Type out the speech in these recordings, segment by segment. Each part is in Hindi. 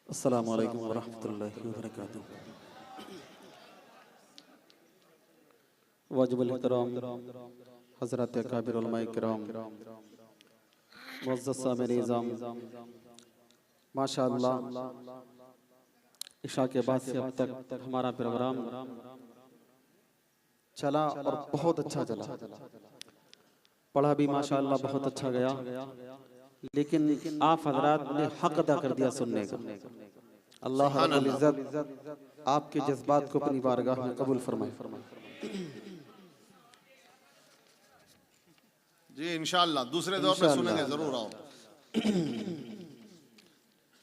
अस्सलामु अलैकुम वरहमतुल्लाहि वबरकातुहू। वाजिबुल इहतराम हज़रात अकाबिर उलमाए किराम, मुअज़्ज़ज़ सामिईन निज़ाम, माशाअल्लाह इशा के बाद से अब तक हमारा प्रोग्राम चला और बहुत अच्छा चला। पढ़ा भी माशाअल्लाह बहुत अच्छा गया, लेकिन आप हजरात ने हक अदा कर दिया सुनने का। अल्लाह रब्बुल इज़्ज़त आपके जज्बात को अपनी बारगाह में कबूल फरमाए। जी इंशाअल्लाह दूसरे दौर में सुनेंगे जरूर। आओ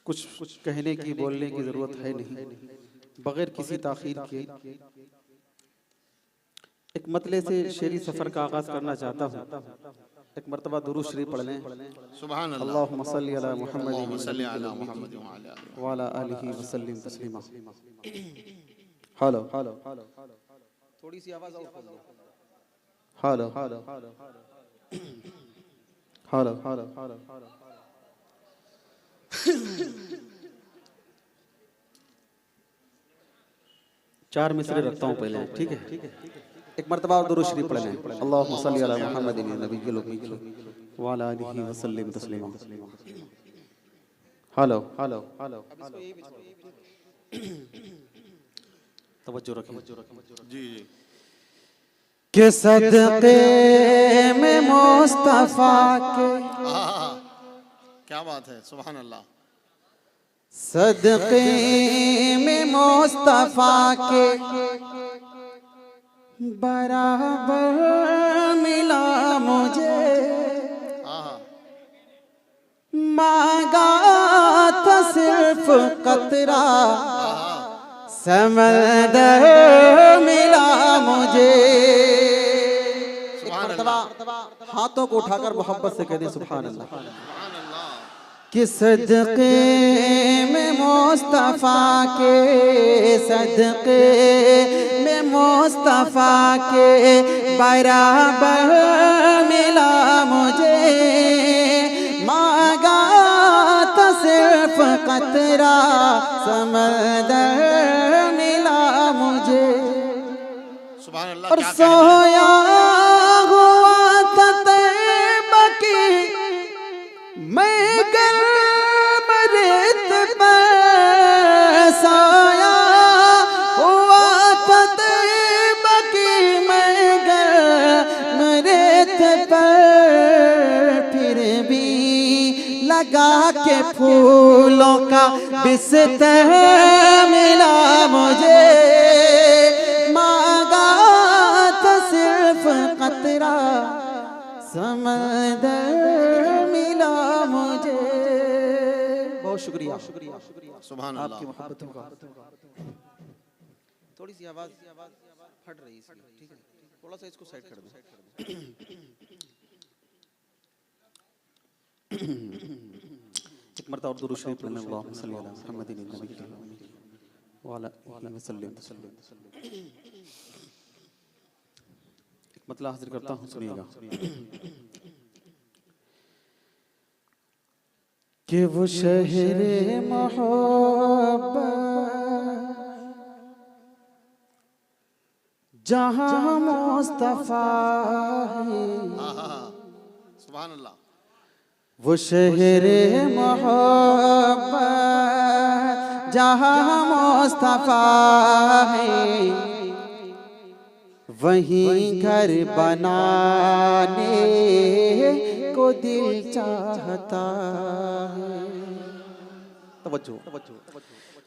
कुछ कहने की बोलने की जरूरत है नहीं, बगैर किसी ताखीर के एक मतले से शेरी सफर का आगाज करना चाहता हूँ। एक मर्तबा दुरूद शरीफ पढ़ लें। सुभान अल्लाह। अल्लाहुम्मा सल्ली अला मुहम्मद व अला आलिहि व सल्लिम तस्लीमा। हेलो हेलो, थोड़ी सी आवाज और खोल दो। हेलो हेलो हेलो हेलो, चार मिसरे रखता हूँ पहले, ठीक है? एक मर्तबा और दुरूद शरीफ पढ़ लें। अल्लाहुम्मा सल्ली अला मुहम्मदिन नबिय्यिल उम्मी व अला आलिहि व सल्लिम तस्लीमा। हेलो हेलो हेलो, तवज्जो रखिए। जी जी। के सदक़े में मुस्तफ़ा के, क्या बात है, सुभान अल्लाह। सदक़े में मुस्तफ़ा के बराबर मिला मुझे, मांगा था सिर्फ कतरा समंदर मिला मुझे। एक मर्तबा हाथों को उठाकर मोहब्बत से कह दे सुभान अल्लाह। कि सदक़े में मुस्तफ़ा के, सदक़े में मुस्तफ़ा के बराबर मिला मुझे, मांगा था सिर्फ कतरा समंदर मिला मुझे। सुभान अल्लाह। और सोया हुआ था तैबा की मैं गर्म रेत पर, सोया हुआ था तैबा की मैं गर्म रेत पर, फिर भी लगा के फूलों का बिस्तर मिला मुझे, मांगा था सिर्फ कतरा समंदर मिला मुझे। बहुत शुक्रिया सुभान अल्लाह। आपकी मोहब्बतों का। थोड़ी सी आवाज फट रही है, ठीक है? थोड़ा सा इसको साइड कर दो। एक मर्तबा और दुरूद शरीफ पढ़ने। अल्लाहुम्मा सल्ली अला मुहम्मदिन नबिय्यिल उम्मी व अला आलिहि व सल्लिम तस्लीमा। एक मतलब हाजिर करता हूँ, सुनिएगा। कि वो शहरे मोहब्बत जहाँ मुस्तफ़ा है, सुभान अल्लाह। वो शहरे मोहब्बत जहाँ मुस्तफ़ा है, वहीं घर बनाने को दिल चाहता है। तवज्जो।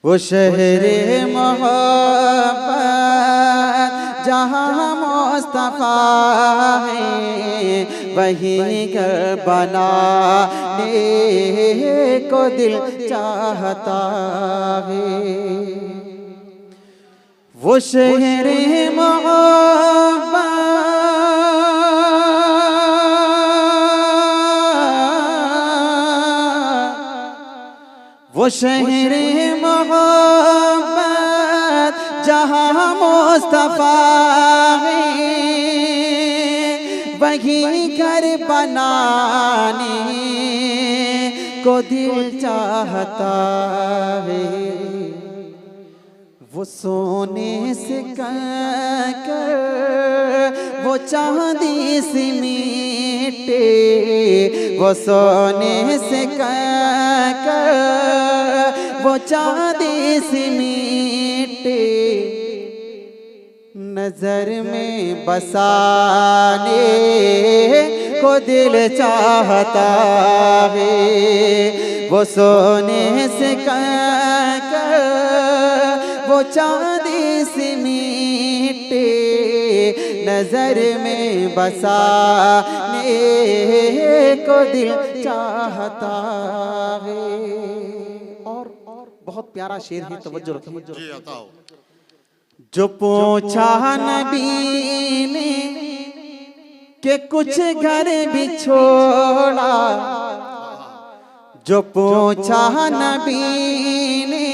वो शहरे मोहब्बत जहाँ मुस्तफ़ा है, वहीं घर बनाने को दिल चाहता है। वो शहरे मोहब्बत, वो शहरे मोहब्बत जहाँ मुस्तफ़ा है, वही घर बनाने को दिल चाहता है। वो सोने से कर वो चांदी से मीटे, वो सोने से कर वो चांदी से मीटे, नजर में बसाने को दिल चाहता है। वो सोने से कर वो चांदी से मीटे, नजर में बसाने को दिल चाहता है। और बहुत प्यारा शेर है, तवज्जो रखिए। जी बताओ। जो पूछा नबी ने कि कुछ घर भी छोड़ा, जो पूछा नबी ने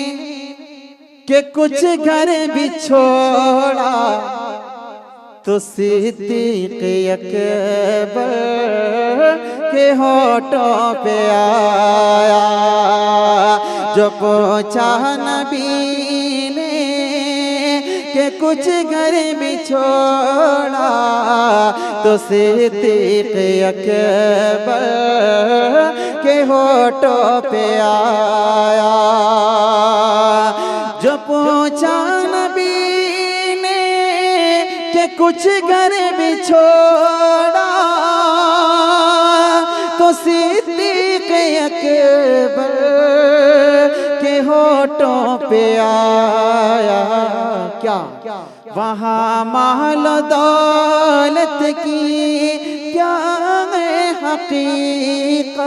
कि कुछ घर भी छोड़ा, तो सिद्दीक़ अकबर के होठों पे आया। जो पूछा नबी ने कि कुछ घर भी छोड़ा, तो सिद्दीक़ अकबर के होठों पे आया। जो पूछा नबी ने कि कुछ घर भी छोड़ा, तो सिद्दीक़ अकबर के होठों पे आया। क्या वहाँ माल दौलत की क्या है हकीकत,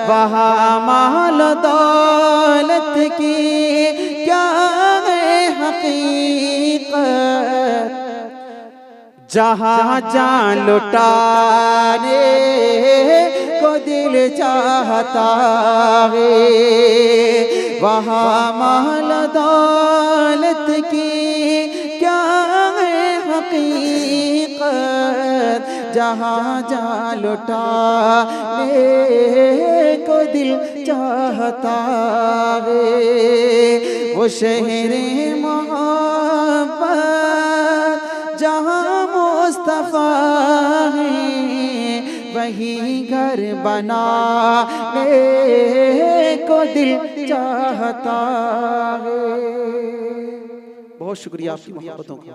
वहाँ माल दौलत की क्या है हकीकत, जहाँ जान लुटाने को दिल चाहता है। वहाँ माल दौलत की क्या है हकीकत, जहाँ जान लुटाने को दिल चाहता है। वो शहर मोहब्बत जहाँ मुस्तफा है, वही घर बनाने को दिल चाहता है। बहुत शुक्रिया आपकी मोहब्बतों का।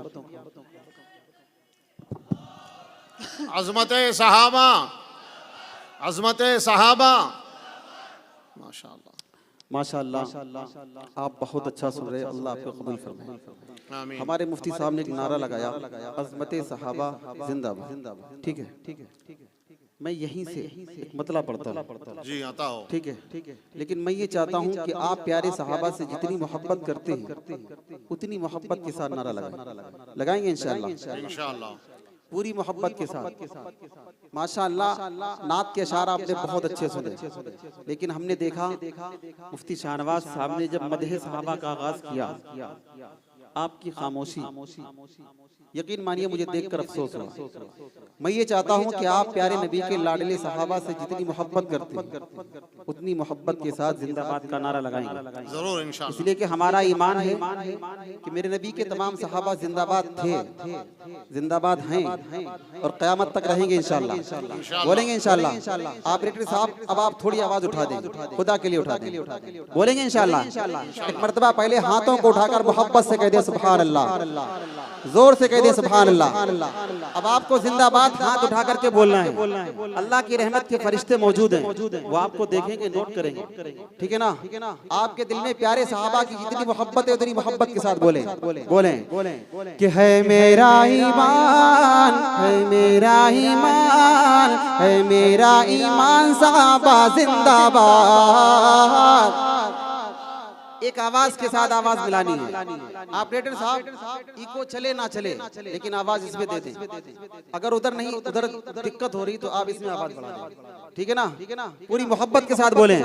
अज़मते सहाबा, अज़मते सहाबा, माशाअल्लाह माशाअल्लाह। आप बहुत अच्छा सुन रहे हैं, अल्लाह आपको कबूल फरमाए। आमीन। हमारे मुफ्ती साहब ने एक नारा लगाया, अज़मते सहाबा जिंदाबाद। ठीक है, मैं यहीं से एक मतला पढ़ता हूँ। जी आता हो। ठीक है, लेकिन मैं ये चाहता हूँ कि आप प्यारे सहाबा से जितनी मोहब्बत करते हैं उतनी मोहब्बत के साथ नारा लगाएंगे इंशाअल्लाह। इंशाअल्लाह पूरी मोहब्बत के साथ। माशाअल्लाह, नात के अशार आपने बहुत अच्छे सुने, लेकिन हमने देखा मुफ्ती शाहनवाज साहब ने जब मदह सहाबा का आगाज किया, आपकी खामोशी, यकीन मानिए मुझे देखकर अफसोस हुआ। मैं ये चाहता हूँ कि आप प्यारे नबी के लाडले सहाबा से जितनी मोहब्बत करते हैं उतनी मोहब्बत के साथ जिंदाबाद का नारा लगाएंगे जरूर इंशाअल्लाह। इसलिए कि हमारा ईमान है कि मेरे नबी के तमाम सहाबा जिंदाबाद थे, जिंदाबाद हैं और क़यामत तक रहेंगे इंशाअल्लाह। बोलेंगे इंशाअल्लाह। ऑपरेटर साहब अब आप थोड़ी आवाज उठा दें, खुदा के लिए उठा दें। बोलेंगे इंशाअल्लाह। एक मर्तबा पहले हाथों को उठाकर मोहब्बत से कह दे सुभान अल्लाह, जोर से कह दे सुभान अल्लाह। अब आपको जिंदाबाद हाथ उठा करके बोलना है। अल्लाह की रहमत के फरिश्ते मौजूद हैं, वो आपको देखेंगे, नोट करेंगे। ठीक है ना? आपके दिल में प्यारे सहाबा की जितनी मोहब्बत है उतनी मोहब्बत के साथ बोलें कि है मेरा ईमान, है मेरा ईमान, है मेरा ईमान सहाबा जिंदाबाद। एक आवाज के साथ आवाज मिलानी है। ऑपरेटर साहब इको चले ना चले लेकिन आवाज इसमें दे दें। अगर उधर नहीं, उधर दिक्कत हो रही तो आप इसमें आवाज बढ़ा दें, ठीक है ना? पूरी मोहब्बत के साथ बोलें,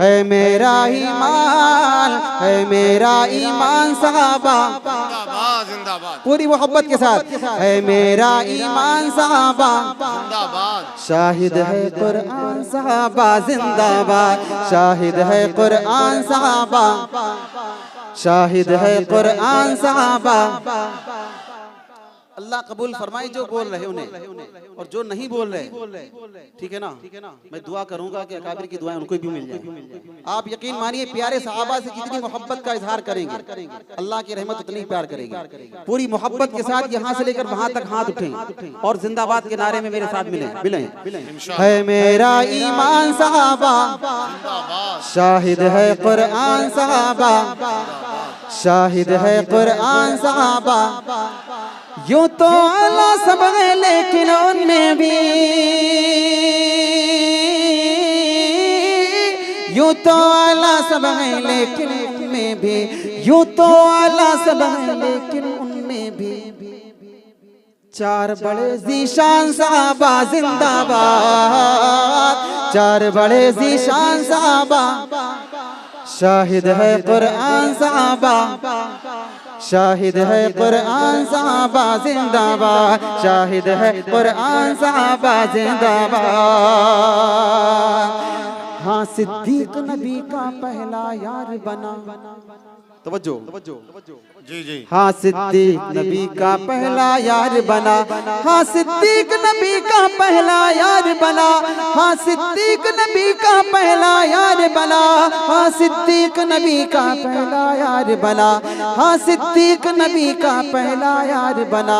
है मेरा ईमान, है मेरा ईमान साहबा, जिंदाबाद जिंदाबाद पूरी मोहब्बत के साथ, है मेरा ईमान साहबा, जिंदाबाद शाहिद है कुरान साहबा, जिंदाबाद, शाहिद है कुरान साहबा, शाहिद है कुरान साहबा। अल्लाह कबूल फरमाए जो बोल रहे उन्हें, और जो नहीं बोल रहे, ठीक है ना? मैं दुआ करूंगा कि अकाबिर की दुआएं उनको भी मिल जाए। आप यकीन मानिए प्यारे सहाबा से जितनी मोहब्बत का इजहार करेंगे अल्लाह की रहमत उतनी प्यार करेगी। पूरी मोहब्बत के साथ यहाँ से लेकर वहां तक हाथ उठें और जिंदाबाद के नारे में मेरे साथ मिलें। है मेरा ईमान साहबा, शाहिद है कुरान साहबा, शाहिद है कुरान साहबा। यूं तो आला सब है लेकिन उनमें भी, यूं तो आला सब है लेकिन उनमें भी, यूं तो आला सब है लेकिन उनमें भी चार बड़े ज़ीशान साहबा, जिंदाबाद, चार बड़े ज़ीशान साहबा। शाहिद है कुरान साहबा, शाहिद है कुरान साहबा, जिंदाबाद, शाहिद है कुरान साहबा, जिंदाबाद। हाँ सिद्दीक नबी का पहला यार बना, तवज्जो जी जी हाँ सिद्दीक नबी का पहला यार बना, हाँ सिद्दीक नबी का पहला यार बना, हाँ सिद्दीक नबी का पहला यार बना, हाँ सिद्दीक नबी का पहला यार बना, हाँ सिद्दीक नबी का पहला यार बना।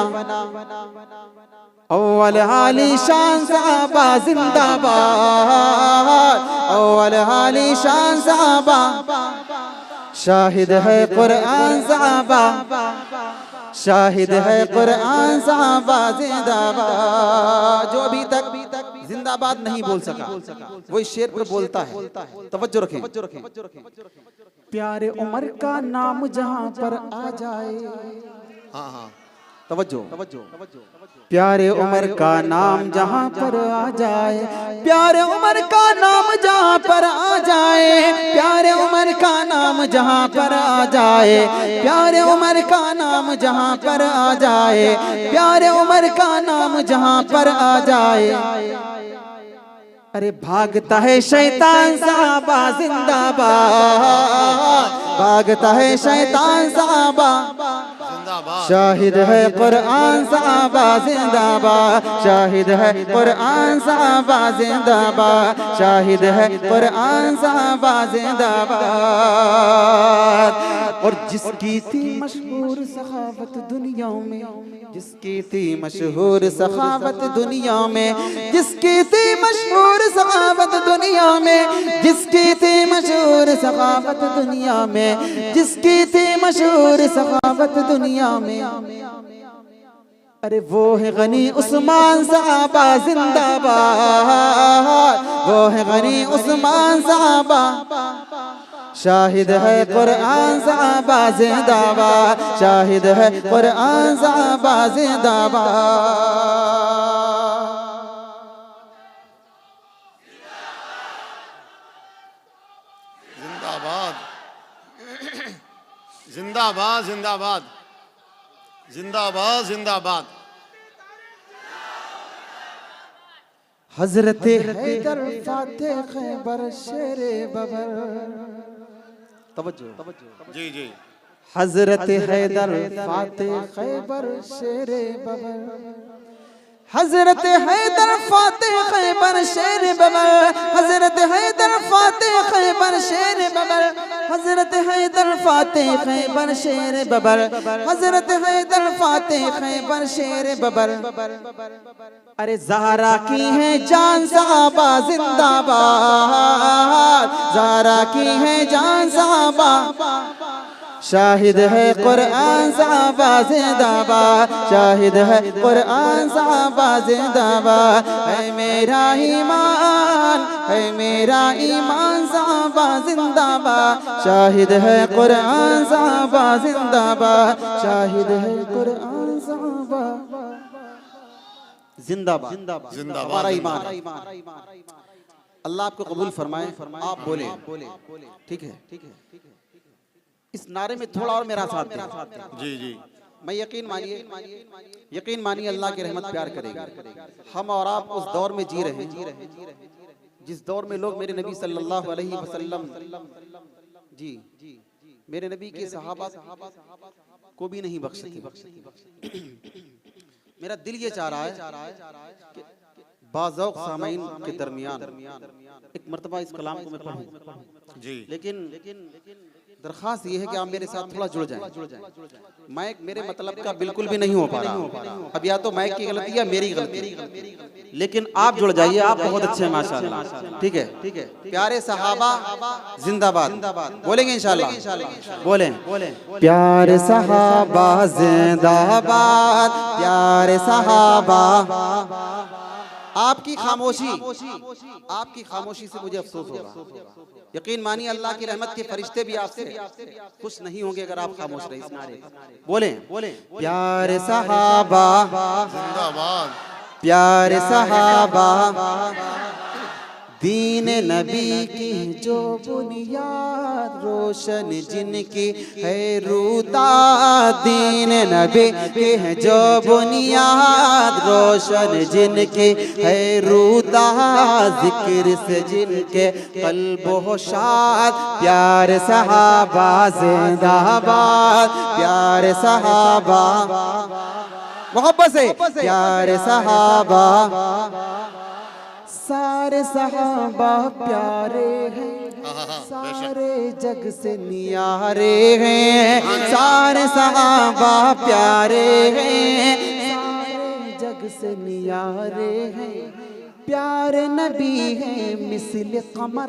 अव्वल हाली शान साहबा, जिंदाबाद, अव्वल हाली शान साहबा। शाहिद है कुरान साहबा, शाहिद है कुरान साहबा, जिंदाबाद। जो अभी तक जिंदाबाद नहीं बोल सका वो इस शेर पर बोलता है, तवज्जो रखें। प्यारे उमर का नाम जहां पर आ जाए, हाँ हाँ तवज्जो, प्यारे उमर का नाम जहां पर आ जाए, प्यारे उमर का नाम जहां पर आ जाए, प्यारे उमर का नाम जहां पर आ जाए, प्यारे उमर का नाम जहां पर आ जाए, प्यारे उमर का नाम जहां पर आ जाए। अरे भागता है शैतान साहबा, जिंदाबाद, भागता है शैतान साहबा। शाहिद है कुरान साहबा, जिंदाबाद, शाहिद है कुरान साहबा, जिंदाबाद, शाहिद है कुरान साहबा, जिंदाबाद। और जिसकी थी मशहूर सखावत दुनिया में, जिसकी थी मशहूर सखावत दुनिया में, जिसकी थी मशहूर सखावत दुनिया में, जिसकी थी मशहूर सखावत दुनिया में, जिसकी थी मशहूर सखावत दुनिया में। अरे वो है गनी उस्मान साहबा, जिंदाबाद, वो है गनी उस्मान साहबा। शाहिद है कुरान साहबा, जिंदाबाद, शाहिद है कुरान साहबा, जिंदाबाद। जिंदाबाद जिंदाबाद जिंदाबाद जिंदाबाद। हजरत हैदर फातेह खैबर शेरे बबर, तवज्जो जी जी हजरत हैदर फातेह खैबर शेरे बबर, हजरत हैदर फातेह खैबर शेर बबर, हजरत हैदर फातेह खैबर शेर बबर, हजरत हैदर फातेह खैबर शेर बबर, हजरत हैदर फातेह खैबर शेर बबर। अरे ज़हरा की है जान साहबा, जिंदाबाद, ज़हरा की है जान साहबा। शाहिद है कुरान साहबा जिंदाबाद, शाहिद है कुरान साहबा जिंदाबाद। है मेरा ईमान, है मेरा ईमान साहबा जिंदाबाद, शाहिद है कुरान साहबा जिंदाबाद, शाहिद है कुरान साहबा जिंदाबाद। जिंदाबाद। हमारा ईमान। अल्लाह आपको कबूल फरमाए। आप बोले, ठीक है। इस नारे में थोड़ा और मेरा साथ दें। जी जी। मैं यकीन मानिए अल्लाह की रहमत प्यार करेगी। हम और आप उस दौर में जी रहे हैं जिस दौर में लोग मेरे नबी सल्लल्लाहु अलैहि वसल्लम जी मेरे नबी के सहाबा को भी नहीं बख्शते। मेरा दिल ये चाह रहा है कि बाज़ौक़ सामाईन के दरमियान एक मर्तबा इस कलाम को मैं पढ़ूं जी। लेकिन दरख्वास्त ये है कि आप मेरे साथ थोड़ा जुड़ जाएं। माइक मेरे मतलब का बिल्कुल भी नहीं हो पा रहा। अब या तो माइक की गलती या मेरी गलती, लेकिन आप जुड़ जाइए। आप बहुत अच्छे हैं माशाअल्लाह। ठीक है। प्यारे सहाबा जिंदाबाद बोलेंगे इंशाअल्लाह। बोलें प्यारे सहाबा जिंदाबाद, प्यारे सहाबा। आपकी खामोशी से मुझे अफसोस होगा। यकीन मानिए अल्लाह की रहमत के फरिश्ते भी आपसे खुश नहीं होंगे अगर आप खामोश रहे इस नारे। बोलें प्यारे सहाबा जिंदाबाद, प्यारे सहाबा, दीन नबी की जो बुनियाद रोशन जिनकी है रूता, दीन नबी की है जो बुनियाद रोशन जिनकी है रूता, जिक्र से जिनके कल्बो शाद, प्यारे सहाबा जिंदाबाद, प्यारे सहाबा मोहब्बत से प्यारे सहाबा। सारे सहाबा प्यारे हैं, सारे जग से नियारे हैं, सारे सहाबा प्यारे हैं, सारे जग से नियारे हैं। प्यारे नबी हैं मिस्ल कमर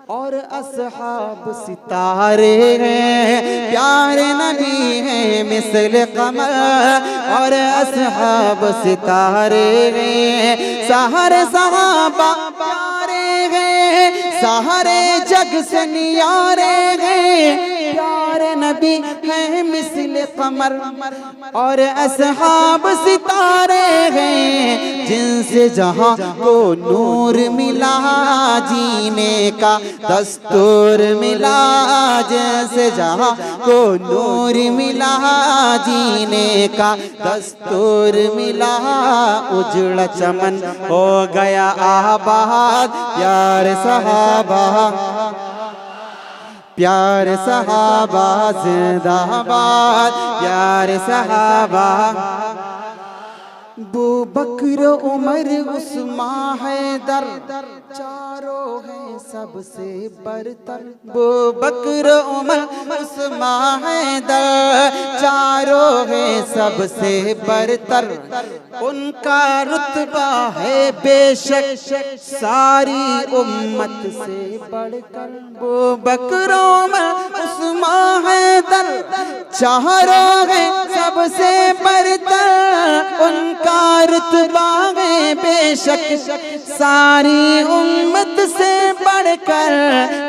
और असहाब सितारे हैं, प्यारे नबी हैं मिस्ल कमर और असहाब सितारे हैं। सारे सहाबा प्यारे हैं, सारे जग से नियारे हैं, प्यारे नबी हैं मिस्ल कमर और असहाब सितारे हैं। जिनसे जहां को नूर मिला, जीने का दस्तूर मिला, जैसे जहां को नूर मिला, जीने का दस्तूर मिला, उजड़ा चमन हो गया आबाद। प्यारे सहाबा, प्यारे सहाबा जिंदाबाद, प्यारे सहाबा। बू बकर उमर उस्मान हैदर चारों हैं सबसे बरतर, बू बकर उमर उस्मान हैदर चारों हैं सबसे बरतर। उनका रुतबा है बेशक सारी उम्मत से बढ़कर, बू बकर उमर उस्मान हैदर चारों हैं सबसे बरतर। उनका रुतबा है बेशक सारी उम्मत से बढ़कर,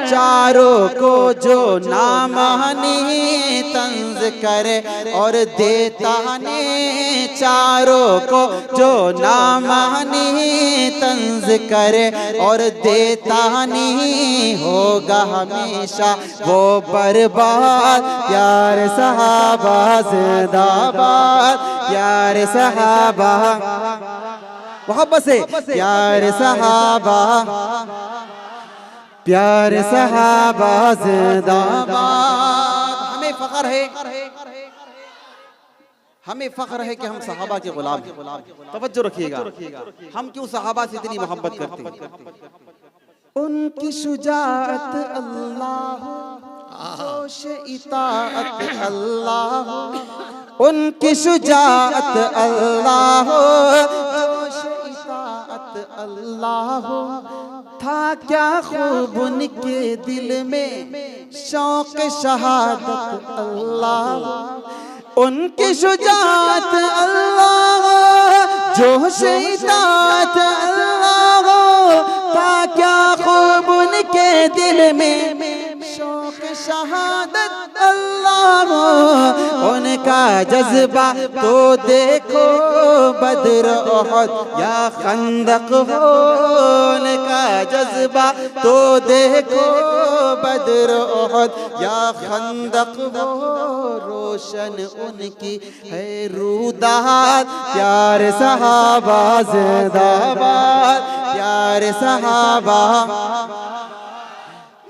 चारों को जो ना माने तंज करे और देता ने, चारों को जो ना माने तंज करे और देता नहीं, होगा हमेशा वो बर्बाद। प्यारे सहाबा जिंदाबाद, प्यारे सहाबा मोहब्बत से प्यारे सहाबा, प्यारे सहाबा जिंदाबाद। हमें फख्र है कि हम सहाबा के गुलाम हैं। तवज्जो रखिएगा, हम क्यों सहाबा से इतनी मोहब्बत करते हैं। उनकी शुजाअत अल्लाह, जोश इताअत अल्लाह, उनकी शुजाअत अल्लाह, जोश इताअत अल्लाह। था क्या खूब उनके दिल में शौक शहादत अल्लाह, उनकी शुजाअत अल्लाह, जोश इताअत अल्लाह, था क्या खूब उनके दिल में शौक शहादत अल्लाह, उनका जज्बा तो देखो बद्र उहद या खंदक हो, उनका जज्बा तो देखो बद्र उहद या खंदक हो, रोशन उनकी है रूदात, प्यार सहाबा जिंदाबाद, प्यार सहाबा,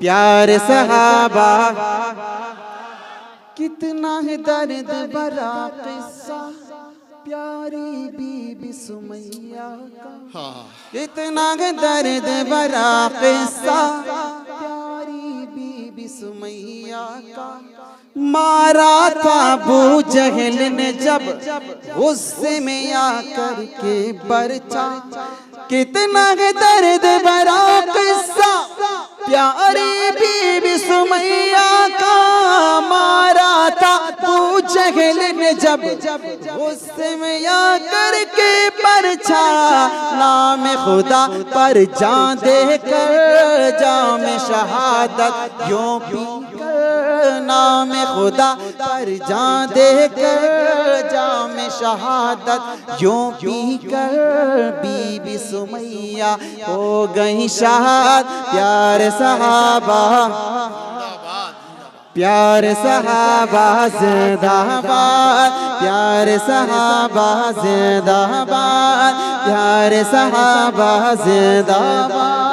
प्यार सहाबा। कितना है दर्द भरा किस्सा प्यारी बीबी सुमैया का, कितना है दर्द भरा किस्सा प्यारी बीबी सुमैया का। मारा था अबू जहल ने जब गुस्से में आकर के बरचा, कितना है दर्द भरा किस्सा प्यारी बीबी सुमैया का। मारा था अबू जहल ने जब गुस्से में आकर के बरछा, नाम खुदा पर जान देकर जाम शहादत यूं पी कर, नाम खुदा पर जान देकर जाम शहादत यूं पी कर, बीबी सुमैया हो गई शहाद। प्यार सहाबा, प्यार सहाबा जिंदाबाद, प्यार सहाबा जिंदाबाद, प्यार सहाबा जिंदाबाद।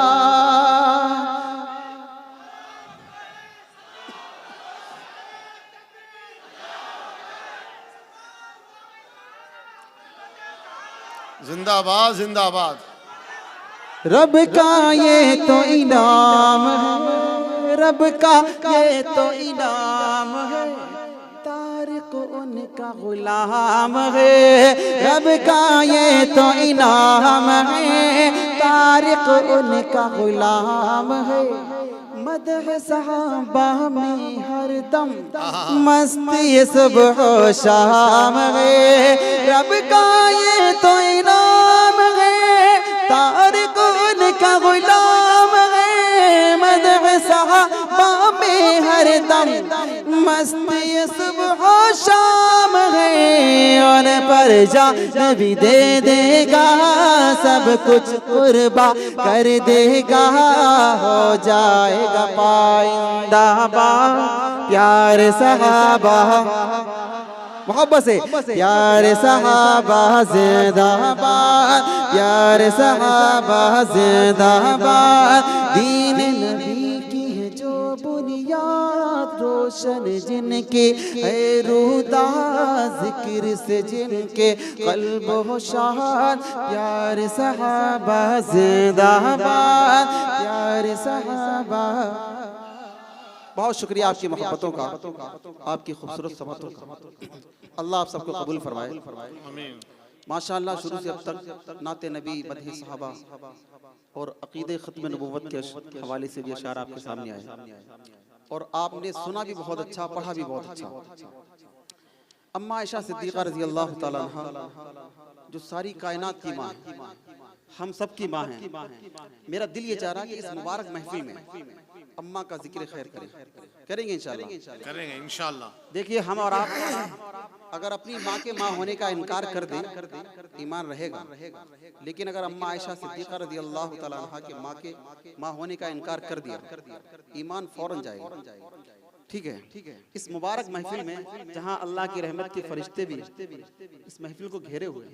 जिंदाबाद जिंदाबाद। रब का ये तो इनाम है, रब का ये तो इनाम है, तारिक उनका गुलाम है। रब का ये तो इनाम है, तारिक उनका गुलाम है। मदह सहाबा में हर दम मस्ती सुबह शाम है। रब का ये तो इनाम है, तारिक उनका गुलाम है। मदह सहाबा में हर दम मस्ती सुबह शाम है। और पर जा नबी दे देगा सब कुछ कुर्बा कर देगा, हो जाएगा पाइंदा बा। प्यार सहाबा मोहब्बत से, प्यार सहाबा जिंदाबाद, प्यार सहाबा जिंदाबाद। दीन नबी की है जो बुनियाद, रोशन जिनके है रूदा, जिक्र से जिनके कल्ब हो शाद। प्यार सहाबा जिंदाबाद, प्यार सहाबा। बहुत शुक्रिया आपकी मोहब्बतों का, आपकी खूबसूरत समतों का। अल्लाह आप सबको कबूल फरमाए। माशाअल्लाह शुरू से अब तक नाते नबी, मदह सहाबा और अकीदे ख़त्म नबूवत के हवाले से भी अशार आपके सामने आए, और आपने सुना भी बहुत अच्छा, पढ़ा भी बहुत अच्छा। अम्मा आयशा सिद्दीक़ा रज़ी अल्लाह तआला अन्हा जो सारी कायनात की माँ है, हम सब की माँ है। मेरा दिल ये चाह रहा है कि इस मुबारक महफिल में अम्मा का जिक्र खैर करेंगे इंशाल्लाह, करेंगे इंशाल्लाह। देखिए हम और आप अगर अपनी माँ के माँ होने का इनकार कर दें ईमान रहेगा, लेकिन अगर अम्मा आयशा सिद्दीक़ा रज़ी अल्लाह तआला अन्हा के माँ होने का इनकार कर दिया, ईमान फौरन जाएगा। ठीक है, इस मुबारक महफिल में जहां अल्लाह की रहमत के फरिश्ते भी इस महफिल को घेरे हुए,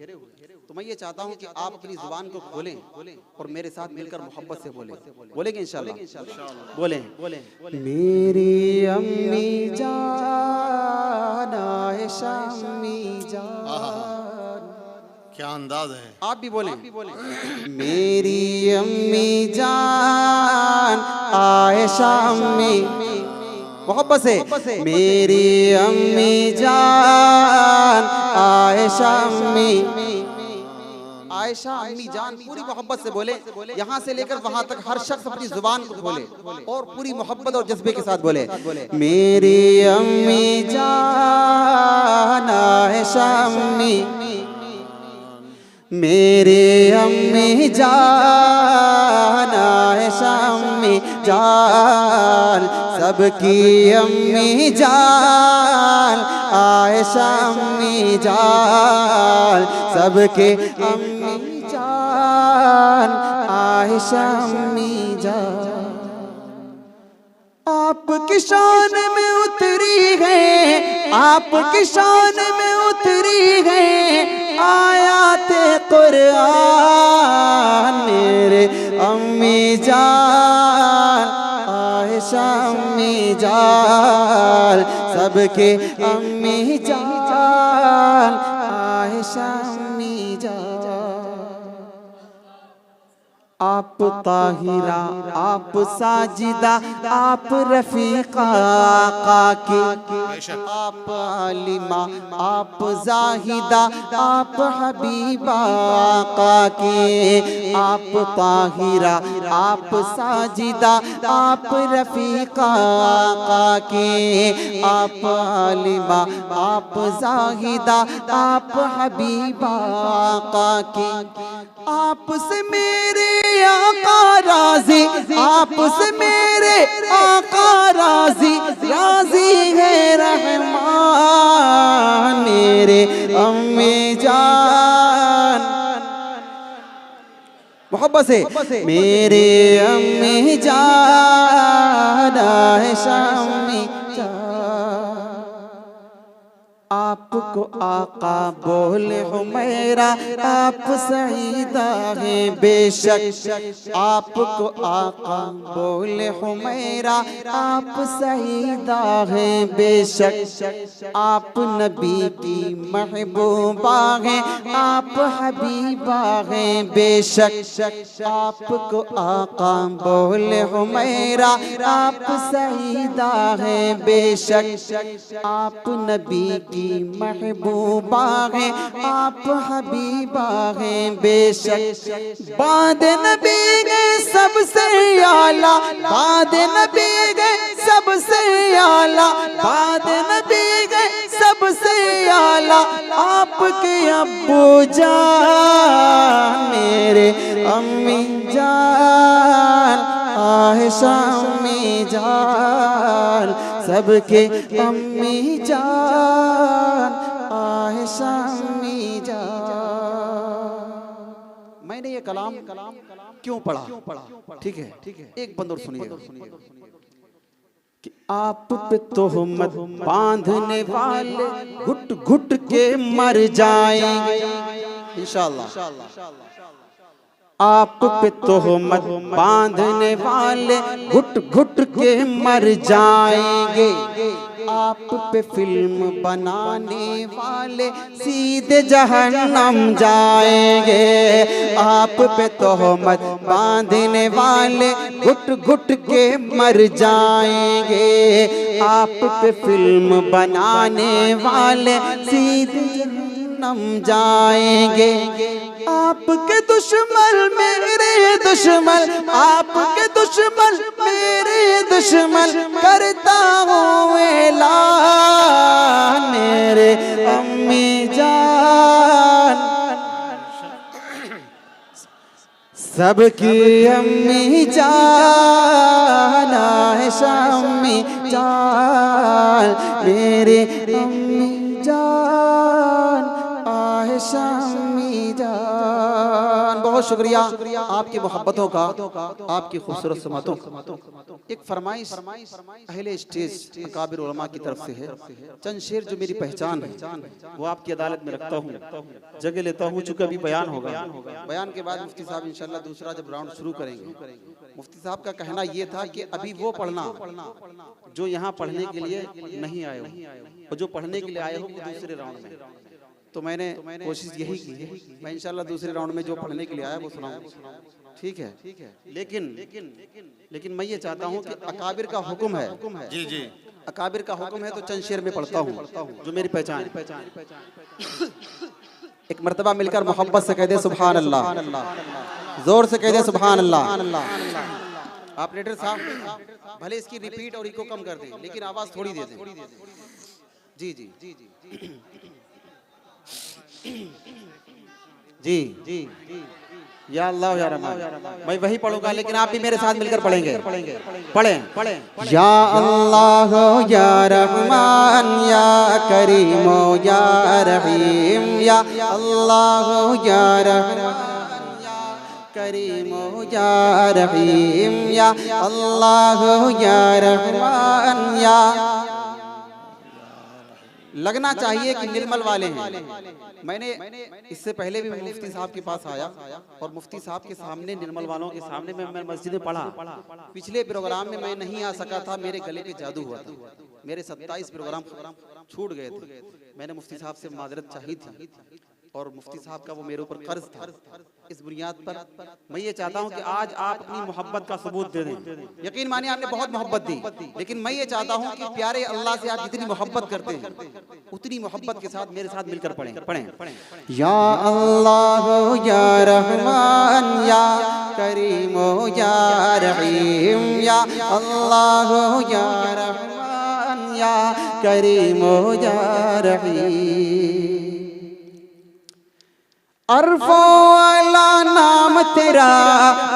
तो मैं ये चाहता हूं कि आप अपनी जुबान को खोलें और मेरे साथ मिलकर मोहब्बत से बोलेंगे इंशाल्लाह। बोलें मेरी अम्मी जान, आयशा अम्मी जान। क्या अंदाज है, आप भी बोलें मेरी अम्मी जान, आयशा अम्मी। मोहब्बत से मेरी अम्मी जान, आयशा अम्मी। आयशा अम्मी जान पूरी मोहब्बत से बोले, यहाँ से लेकर वहां तक हर शख्स अपनी जुबान को खोले और पूरी मोहब्बत और जज्बे के साथ बोले, मेरी अम्मी जान आयशा अम्मी, मेरी अम्मी जान आयशा अम्मी जान, सबकी अम्मी जान आयशा अम्मी जान, सबके अम्मी जान आयशा अम्मी जान। आपकी शान में उतरी है, आपकी शान में उतरी है आयाते कुरान, मेरे अम्मी जान आयशा अम्मी जान, सबके अम्मी जान आयशा अम्मी जान। आप ताहिरा, आप साजिदा, आप रफीका आका की, आप आलिमा, आप जाहिदा, आप हबीबा आका की, आप ताहिरा, आप साजिदा, आप रफीका आका की, आप आलिमा, आप जाहिदा, आप हबीबा आका की। आपसे मेरे आका राजी, आपसे मेरे आका राजी, राजी है रहमान, मेरे अम्मी जान, मोहब्बत से मेरे अम्मी जान आयशा अम्मी जान। आपको आका बोले हुमैरा, आप सईदा है बेशक, आपको आका बोले हुमैरा, आप सईदा है बेशक, आप नबी की महबूबा है, आप हबीबा है बेशक, आपको आका बोले हुमैरा, आप सईदा है बेशक, आप नबी की महबूबा है, आप हबीबा है बेशक, बाद नबी गए सबसे आला, बाद नबी गए सबसे आला, बाद नबी गए सबसे आला, आपके अब्बू जान, मेरे अम्मी जान आयशा अम्मी जान, सबके अम्मी जान आयशा अम्मी जान। मैंने ये कलाम क्यों पढ़ा, ठीक है, एक बंद और सुनिएगा कि आप पे तोहमत बांधने वाले घुट घुट के मर जाएंगे इंशाअल्लाह। आप पे तोहमत बांधने वाले घुट घुट के मर जाएंगे, आप पे फिल्म बनाने वाले सीधे जहन्नम जाएंगे, आप पे तोहमत बांधने वाले घुट घुट के मर जाएंगे, आप पे फिल्म बनाने वाले सीधे जहन्नम जाएंगे। आपके दुश्मन मेरे दुश्मन, आपके दुश्मन मेरे दुश्मन, करता हूँ ऐलान, मेरे अम्मी जान, सबकी अम्मी जान आयशा अम्मी जान, मेरे अम्मी जान आयशा अम्मी जान। बहुत शुक्रिया आपकी मोहब्बतों का, आपकी खूबसूरत समातों का। एक फरमाइश अहले स्टेज अकाबिर उलमा की तरफ से है, चंद शेर जो मेरी पहचान है वो आपकी अदालत में रखता हूँ, जगह लेता हूँ, चूंकि अभी बयान होगा, बयान के बाद मुफ्ती साहब इंशाल्लाह दूसरा जब राउंड शुरू करेंगे, मुफ्ती साहब का कहना ये था कि अभी वो पढ़ना जो यहाँ पढ़ने के लिए नहीं आए हो, और जो पढ़ने के लिए आए हो वो दूसरे राउंड में। तो मैंने कोशिश यही की है, मैं इंशाल्लाह दूसरे राउंड में जो पढ़ने के लिए आया वो सुनाऊंगा, ठीक है। लेकिन मैं ये चाहता हूँ कि अकाबिर का हुक्म है, जी जी, अकाबिर का हुक्म है तो चंद शेर में पढ़ता हूँ जो मेरी पहचान है। एक मर्तबा मिलकर मोहब्बत से कह दे सुभान अल्लाह, जोर से कह दे सुभान अल्लाह। ऑपरेटर साहब भले इसकी रिपीट और इको कम कर दें, लेकिन आवाज थोड़ी दे दें। जी जी जी जी जी या अल्लाह या रहमान। मैं वही पढ़ूंगा, लेकिन आप भी मेरे साथ मिलकर पढ़ेंगे। पढ़ें या अल्लाह या रहमान या करीम या रहीम, या अल्लाह या रहमान या करीम या रहीम, या अल्लाह या रहमान या। लगना चाहिए कि निर्मल वाले हैं। मैंने इससे पहले भी मुफ्ती साहब के पास आया और मुफ्ती साहब के सामने, निर्मल वालों के सामने मैं मस्जिद में पढ़ा। पिछले प्रोग्राम में मैं नहीं आ सका था, मेरे गले पे जादू हुआ था, मेरे 27 प्रोग्राम छूट गए थे। मैंने मुफ्ती साहब से माजरत चाही थी और मुफ्ती साहब का वो मेरे ऊपर कर्ज था। इस बुनियाद पर मैं ये चाहता हूँ कि आज आप अपनी मोहब्बत का सबूत दे दें। यकीन मानिए आपने बहुत मोहब्बत दी, लेकिन मैं ये चाहता हूँ कि प्यारे अल्लाह से आप जितनी मोहब्बत करते हैं उतनी मोहब्बत के साथ मेरे साथ मिलकर पढ़ें। या अल्लाह या रहमान या करीम या रहीम, या अल्लाह या रहमान या करीम या रहीम। अरफो अला नाम तेरा,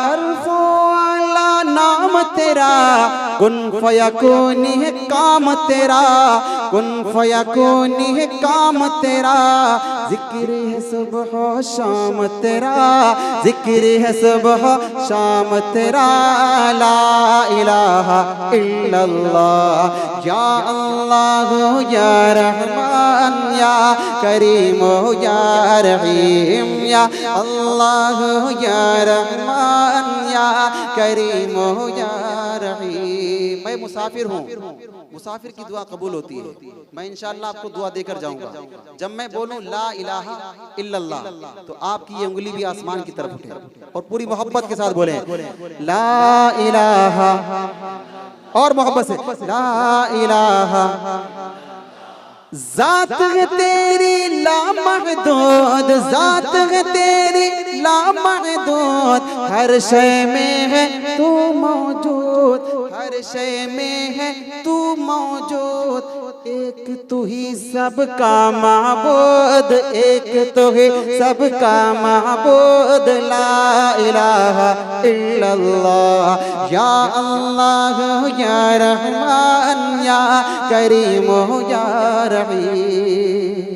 अरफो अला नाम तेरा, कुन फयकूनी है काम तेरा, कुन फयकूनी है काम तेरा। जिक्र है सुबह शाम तेरा, जिक्र है सुबह शाम तेरा। ला इलाहा इल्लल्लाह या अल्लाह या रहमान या करीम या रहीम, या अल्लाह या रहमान या करीम या रहीम। मैं मुसाफिर हूँ, मुसाफिर की दुआ कबूल होती है। मैं इंशाअल्लाह आपको दुआ देकर जाऊंगा। जब मैं बोलूं ला इलाहा इल्लल्लाह तो आपकी ये उंगली भी आसमान की तरफ उठे और पूरी मोहब्बत के साथ बोले ला इलाहा, और मोहब्बत से ला इलाहा। ज़ात है तेरी लामहदूद, ज़ात है तेरी लामहदूद, हर शय में है तू मौजूद, हर शय में है तू मौजूद। एक तू ही सबका माबूद, एक तू ही सबका माबूद। ला इलाहा इल्लल्लाह या अल्लाह या रहमान या करीम या रहीम।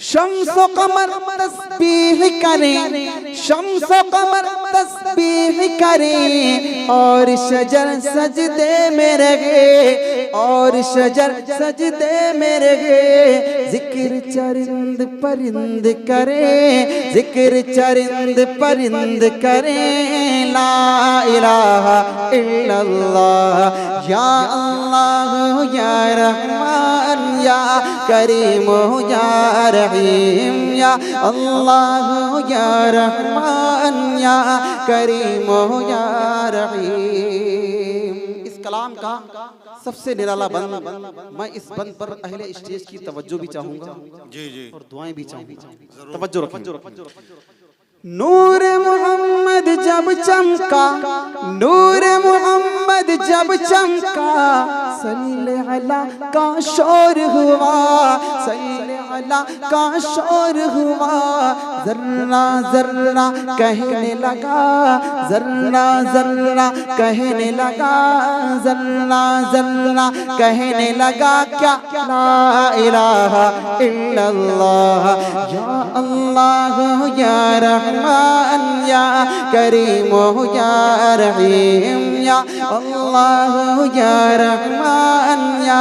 शम्स कमर तस्बीह करें, शम्स कमर तस्बीह करें, और शजर सजदे में रहे, और शजर सजदे में रहे। जिक्र चरिंद परिंद करें, जिक्र चरिंद परिंद करें। ला इलाहा इल्लल्लाह या अल्लाह या रहमान या करीम या रहीम, या अल्लाह या रहमान या करीम या रहीम। इस कलाम का सबसे निराला बंद, मैं इस बंद पर अहले स्टेज की तवज्जो भी चाहूंगा जी जी और दुआएं भी चाहूंगा। तवज्जो रखें। नूर मोहम्मद जब चमका, नूर मोहम्मद जब चमका, सल्ले अला का शोर हुआ, सल्ले अला का शोर हुआ। जर्रा जर्रा कहने लगा, जर्रा जर्रा कहने लगा, जर्रा जर्रा कहने लगा क्या ला इलाहा इल्लल्लाह या अल्लाह या रहमान या करीम या रहीम, या अल्लाह या रहमान या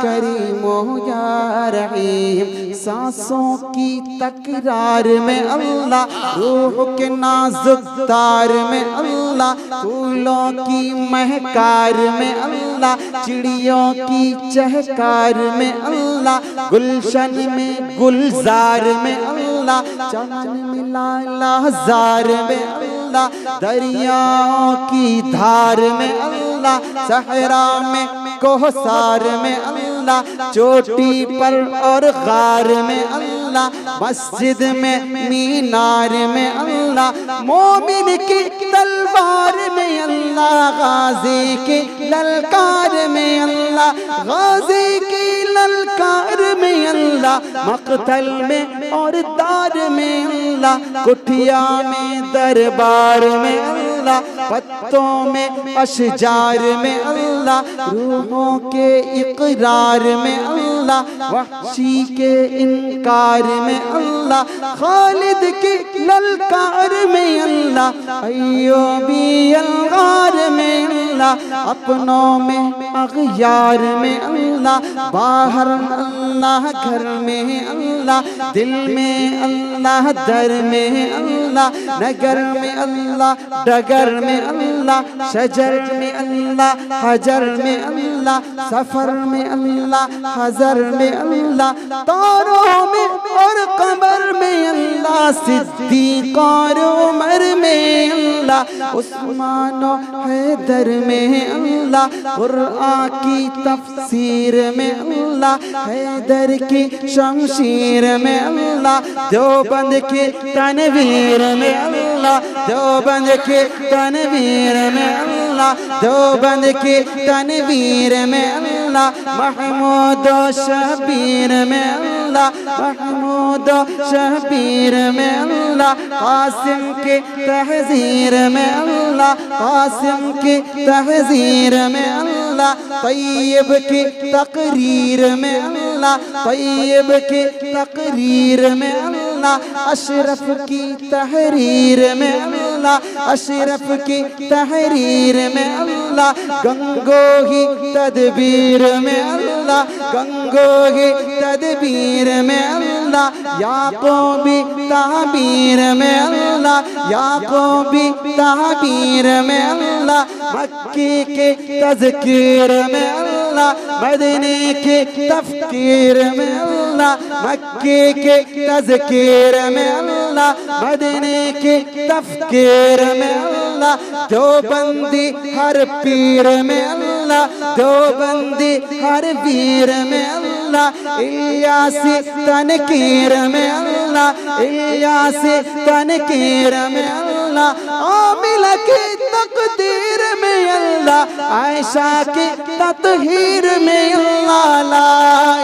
करीम या रहीम। सांसों की तकरार में अल्लाह, रूह के नाजुक तार में अल्लाह, फूलों की महकार में अल्लाह, चिड़ियों की चहकार में अल्लाह, गुलशन में गुलजार में अल्लाह, चांद में लालाजार में अल्लाह, दरियाओं की धार में अल्लाह, सहरा में कोहसार में अल्लाह, अल्लाह, चोटी पर और गार में अल्लाह, मस्जिद में मीनार में अल्लाह, मोमिन की तलवार में अल्लाह, गाजी की ललकार में अल्लाह, गाजी की ललकार में अल्लाह, मक़तल में और दार में अल्लाह, कुटिया में दरबार में अल्लाह, पत्तों में अशजार में अल्लाह, रूहों के इकरार में अल्लाह, वहशी के इनकार में अल्लाह, खालिद की ललकार में अल्लाह, अय्यूबी अलगार में अल्लाह, अपनों में अग़यार में अल्लाह, बाहर अल्लाह घर में अल्लाह, दिल में अल्लाह दर में अल्लाह, नगर में अल्लाह डगर में अल्लाह, शजर में अल्लाह हजर में अल्लाह, सफर में अल्लाह हजर में अल्लाह, तारों में और कमर में अल्लाह, सिद्दीक़ और उमर में अल्लाह, उस्मान और हैदर में अल्लाह, कुरान की तफसीर में अल्लाह, हैदर की शमशीर में अल्लाह, देवबंद के तनवीर में अल्लाह, देवबंद के तनवीर में अल्लाह, देवबंद के तनवीर में अल्लाह, महमूद शबीर में अल्लाह, महमूद शबीर में अल्लाह, कासिम के तहजीर में अल्लाह, कासिम के तहजीर में अल्लाह, तैयब की तकरीर में अल्लाह, तैयब की तकरीर में अल्लाह, अशरफ की तहरीर में अल्लाह, अशरफ की तहरीर में अल्लाह, गंगोही तदबीर में अल्लाह, गंगोही तदबीर में अल्लाह, याकूबी ताबीर में अल्लाह, याकूबी ताबीर में अल्लाह, मक्की के तज़कीर में अल्लाह, मदनी के तफ़कीर में अल्लाह, मक्की के तज़कीर में अल्लाह, मदनी के तफ़कीर में अल्लाह, देवबंदी हर पीर में अल्लाह, देवबंदी हर वीर में अल्लाह, इलियासी तनकीर में अल्लाह, इलियासी तनकीर में अल्लाह, आमिला की तकदीर में अल्लाह, आयशा की ततहीर में अल्लाह, ला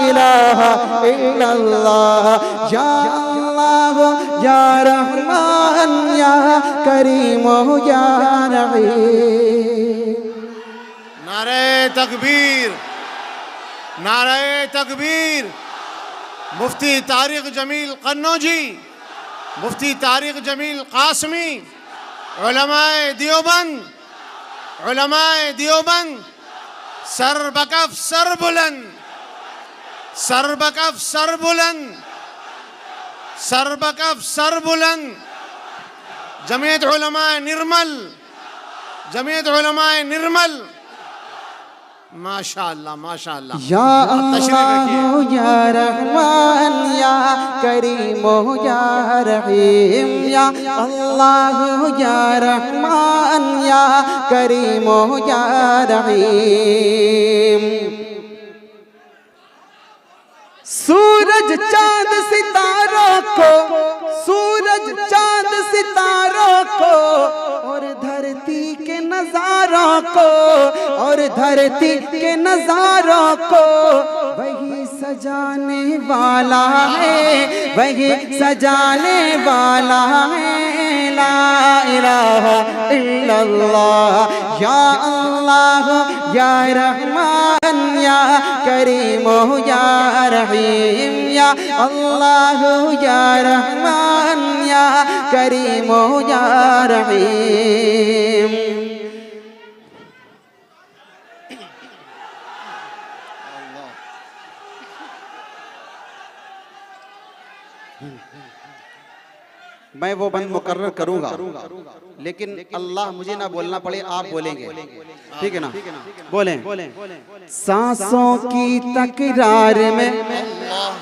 इलाहा इल्लल्लाह, या अल्लाह या रहमान या करीम या रहीम। नारे तकबीर, नारे तकबीर। मुफ्ती तारिक जमील कन्नौजी, मुफ्ती तारिक जमील कासमी, उलमाए दियोबंद, उलमाए दियोबंद, सर बकफ सर बुलंद, सर बकफ सर बुलंद, सर बकफ सर बुलंद, जमीयत उलमाए निर्मल, जमीयत उलमाए निर्मल। माशाअल्लाह माशाअल्लाह। या अल्लाह या रहमान या करीम या रहीम, या अल्लाह या रहमान या करीम या रहीम। सूरज चांद सितारों को, सूरज चांद सितारों को, और धरती के नजारों को, और धरती के नजारों को वही सजाने वाला है, वही सजाने वाला है। ला इलाहा इल्लल्लाह, या अल्लाह या रहमान या करीम या रहीम, या अल्लाह या रहमान या करीम या रहीम। मैं वो बंद मुकर्रर करूंगा, लेकिन अल्लाह मुझे ना बोलना पड़े, आप बोलेंगे। ठीक है ना? बोलें सांसों की तकरार में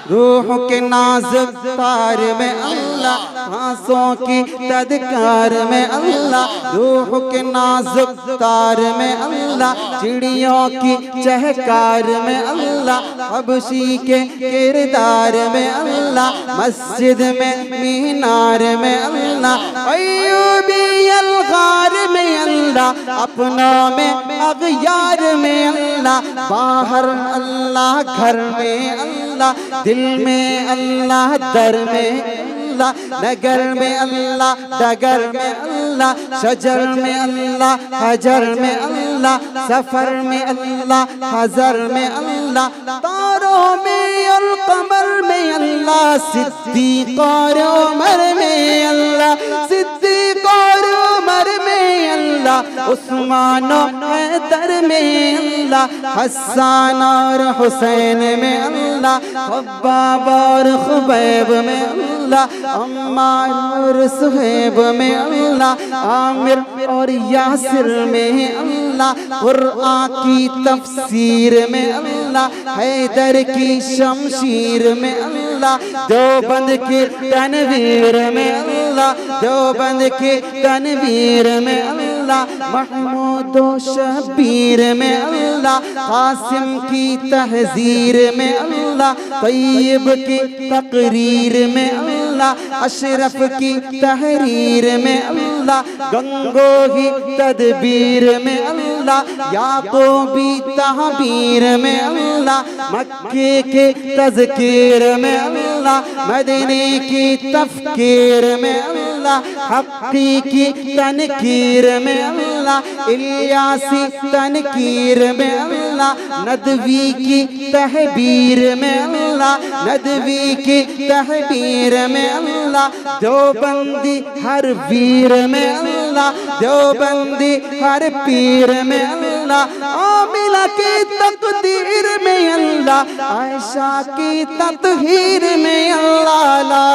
रूह के नाजुक तार में अल्लाह, सांसों की तदकार में अल्लाह, रूह के नाजुक तार में अल्लाह, चिड़ियों की चहकार में अल्लाह, हबशी के किरदार में अल्लाह, मस्जिद में मीनार में अल्लाह, अय्यूबी अलगार में अल्लाह, अपनों में अगयार में अल्लाह, बाहर अल्लाह घर में अल्लाह, दिल में अल्लाह दर में अल्लाह, नगर में अल्लाह डगर में अल्लाह, शजर में अल्लाह हजर में अल्लाह, सफर में अल्लाह हजर में अल्लाह, तारों में और कमर में अल्लाह, सिद्दीक़ और उमर में अल्लाह, सिद्दीक़ और उमर में अल्लाह, उस्मान और हैदर में अल्लाह, हसन और हुसैन में अल्लाह, खब्बाब और खुबैब में अल्लाह, अम्मार और सुहैब में अल्लाह, आमिर और यासिर में अल्लाह, कुरआन की तफसीर में अल्लाह, हैदर की शमशीर में अल्लाह, देवबंद की तनवीर में अल्लाह, देवबंद की तनवीर में अल्लाह, महमूद और शबीर में अल्लाह, कासिम की तहजीर में अल्लाह, तैयब की तकरीर में अल्लाह, अशरफ की तहरीर में अल्लाह, गंगोही तदबीर में अल्लाह, याकूबी तहबीर में अल्लाह, मक्के के तज़कीर में अल्लाह, मदीने की तफकीर में अल्लाह, हक्की की तनकीर में अल्लाह, इलियासी तनकीर में अल्लाह, नदवी की तहबीर में अल्लाह, नदवी की तहबीर में अल्लाह, देवबंदी हर वीर में अल्लाह, देवबंदी हर पीर में अल्लाह, आमिला की तकदीर में अल्लाह, आयशा की ततहीर में अल्लाह, ला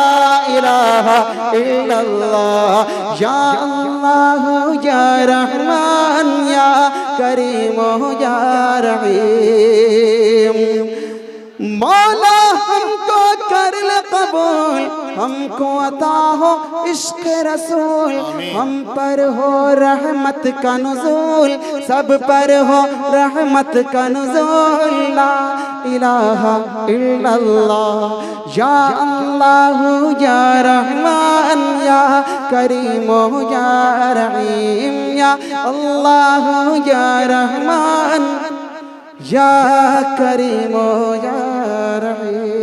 इलाहा इल्लल्लाह, या अल्लाह या रहमान या करीम या रहीम। मौला हमको कर ले कबूल, हमको अता हो इश्क रसूल, हम पर हो रहमत का नुज़ूल, सब पर हो रहमत का नुज़ूल, ला इलाहा इल्लल्लाह, या अल्लाह या रहमान या करीम या रहीम, या अल्लाह या रहमान या करीम या रहीम।